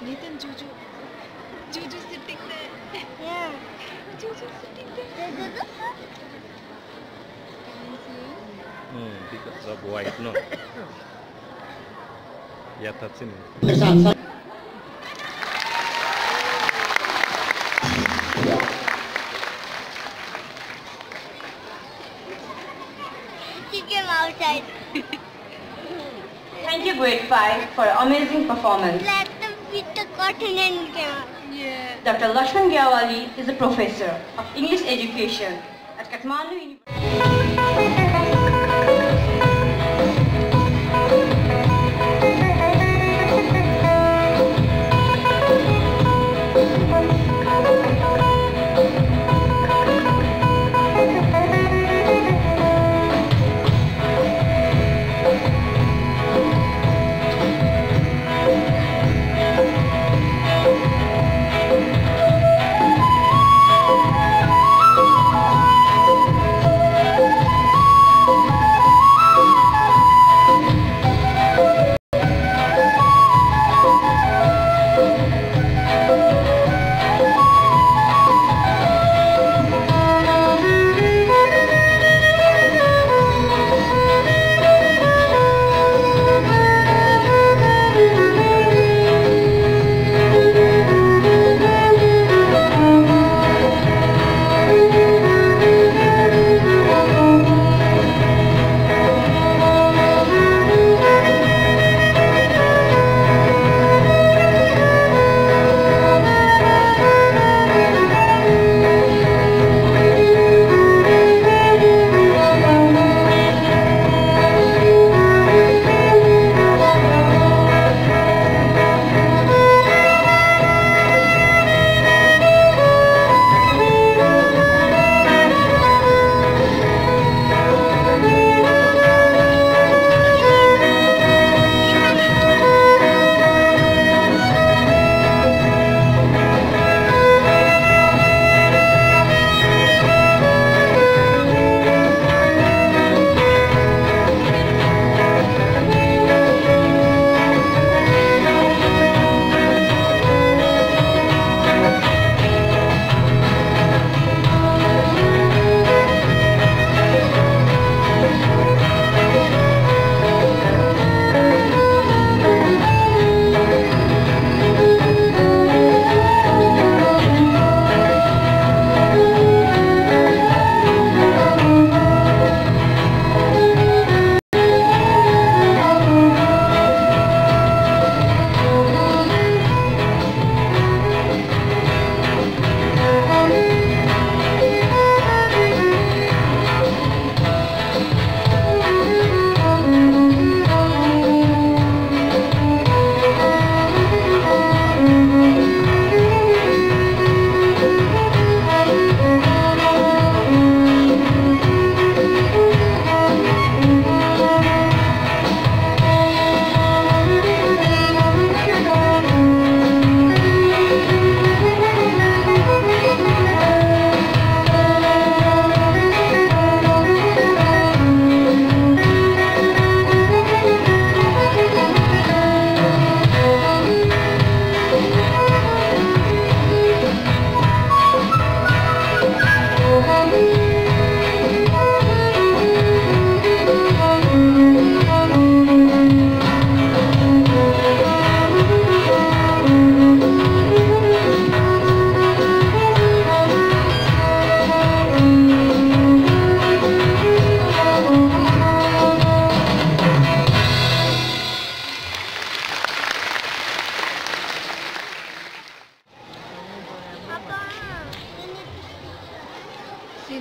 Nathan, Juju sitting there. Yeah. Juju sitting there. Can you see? Because of white, no? Yeah, that's in. He came outside. Thank you, grade 5, for an amazing performance. Let them fit the cotton and came out. Yeah. Dr. Lakshman Gyawali is a professor of English education at Kathmandu University.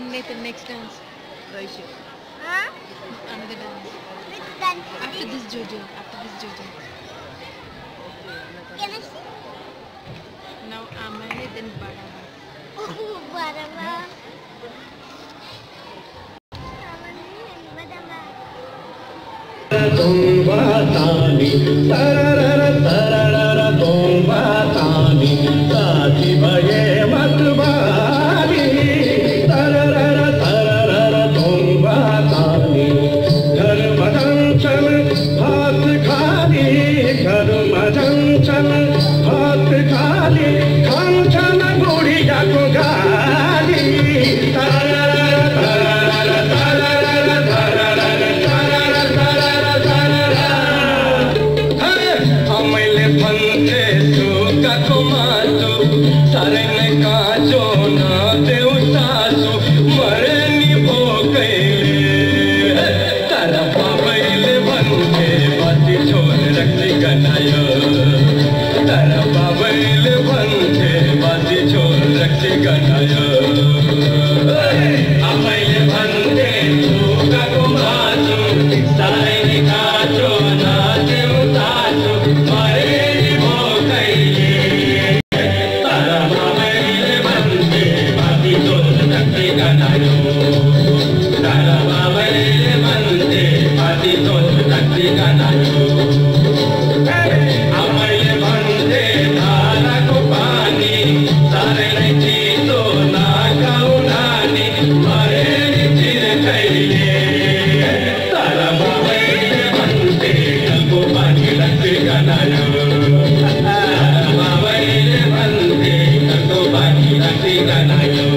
Nathan, next dance. Vaishya. Huh? Another dance. Which dance? After this Jojo. After this Jojo. Can I see? Now Amane, then Badaba. Oh, Badaba. Tumbatani, tarara tarara tumbatani, sati baye matbani, tarara tarara tumbatani, ghar madan chal bhat khani, ghar madan chal bhat साली खान्छन् बुढियाको गाली मैले भन्थे सुकाको मासु साह्रै नै काँचो नदेऊ सासु मरे नि भोकैले तर बाबैले भन्थे बत्ती छोड रक्सी गनायो तर बाबैले भन्थे बत्ती छोड रक्सी गनायो आफैले भन्थे सुकाको मासु साह्रै नै काँचो नदेऊ सासु मरे नि भोकैले तर बाबैले भन्थे बत्ती छोड रक्सी गनायो तर बाबैले भन्थे बत्ती छोड रक्सी गनायो आफैले भन्थे धाराको पानी साह्रै नै चिसो नखाऊ नानी मरे नि चिरकैले तर बाबैले भन्थे जलको पानी रक्सी गनायो बाबैले भन्थे जलको पानी रक्सी गनायो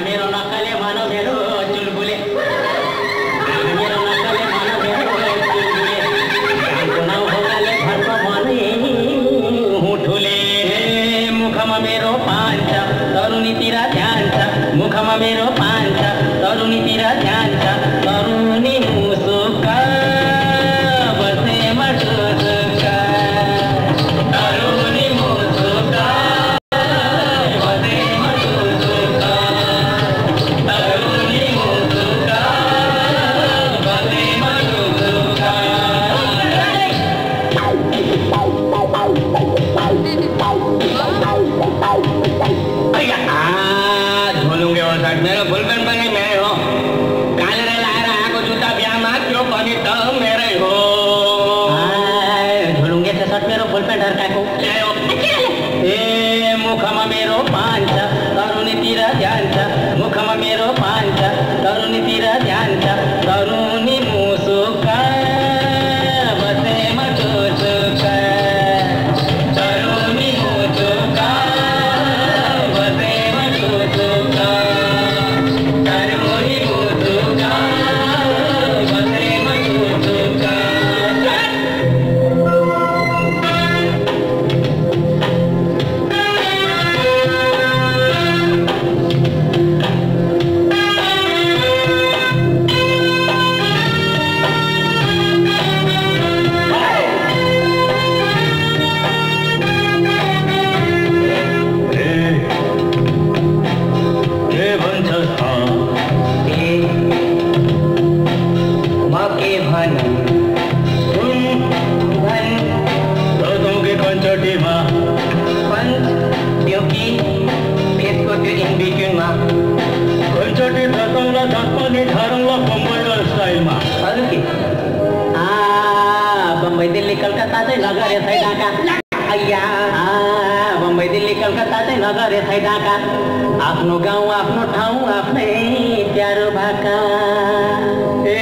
मेरो नक्कले मानव मेरो चुलबुले मेरो नक्कले मानव मेरो चुलबुले कानको नाउँ भोकाले घरको भने हुठुले मुखमा मेरो पान्छ तरुनीतिर ध्यान छ मुखमा मेरो पान्छ तरुनीतिर ध्यान छ तरुनी मुसुका बसेमा सुसुका तरुनी मुसुका मेरो फुलपेन पनि मेरै हो कालेर लाएर आएको जुत्ता बिहामा त्यो पनि त मेरै हो झुलुङ्गे छ सर्ट मेरो फुलपेन ढर्काएको ए मुखमा मेरो पान्छ तरुनीतिर ध्यान छ मुखमा मेरो पान्छ तरुनीतिर ध्यान छ तरुनी मुसुका बसेमा सुसुका तरुनी मुसुका बसेमा सुसुका बम्बई दिल्ली कलकत्ता चाहिँ नगरे छै ढाका अय्या बम्बई दिल्ली कलकत्ता चाहिँ नगरे छै ढाका आफ्नो गाउँ आफ्नो ठाउँ आफ्नै प्यारो भाका ए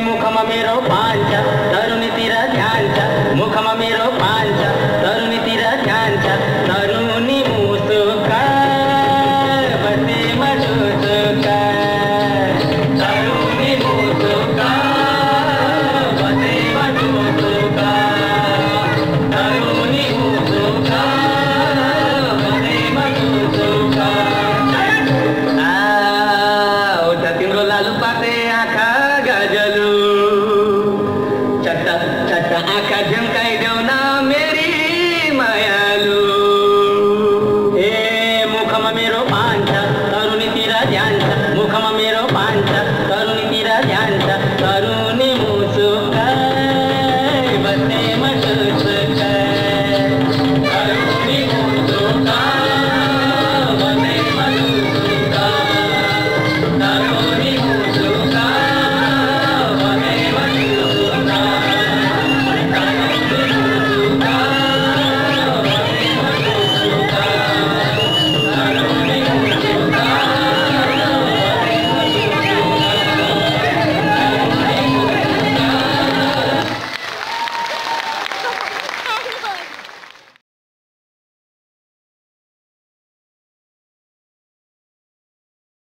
मुखमा मेरो पान्छ तरुनीतिर ध्यान छ मुखमा मेरो पान्छ तरुनीतिर ध्यान छ तरुनी मुसुका बसेमा सुसुका तरुनी मुसुका बसेमा सुसुका तरुनी मुसुका बसेमा सुसुका तिम्रो लालु पाते आँखा गजलु चट्टा चट्टा आँखा झुम्काइदेऊ न मेरी मायालु ए मुखमा मेरो